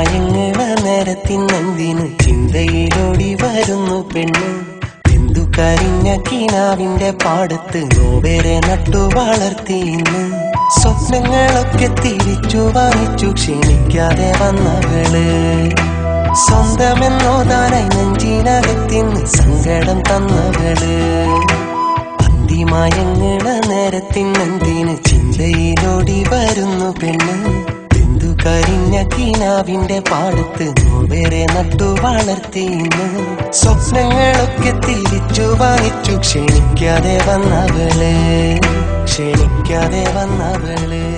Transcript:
മയങ്ങണ നേരത്തിനെന്തിനു ചിന്തയിലോടി വരുന്നു പെണ്ണ്. എന്തു കരിഞ്ഞ കിനാവിന്റെ പാടത്ത് നോവേറെ നട്ടു വളർത്തിയിന്ന്. സ്വപ്നങ്ങളൊക്കെ തിരിച്ചു വാങ്ങിച്ചു ക്ഷണിക്കാതെ വന്നവള്. സ്വന്തമെന്നോതാനായി നെഞ്ചിനകത്തിന് സങ്കടം തന്നവള്. മയങ്ങണ നേരത്തിനെന്തിന് ചിന്തയിലോടി വരുന്നു പെണ്ണ്. എന്തു കരിഞ്ഞ കിനാവിന്റെ പാടത്ത് നോവേറെ നട്ടു വളർത്തിയിന്ന്. സ്വപ്നങ്ങളൊക്കെ തിരിച്ചു വാങ്ങിച്ചു ക്ഷണിക്കാതെ വന്നവള്. ക്ഷണിക്കാതെ വന്നവള്.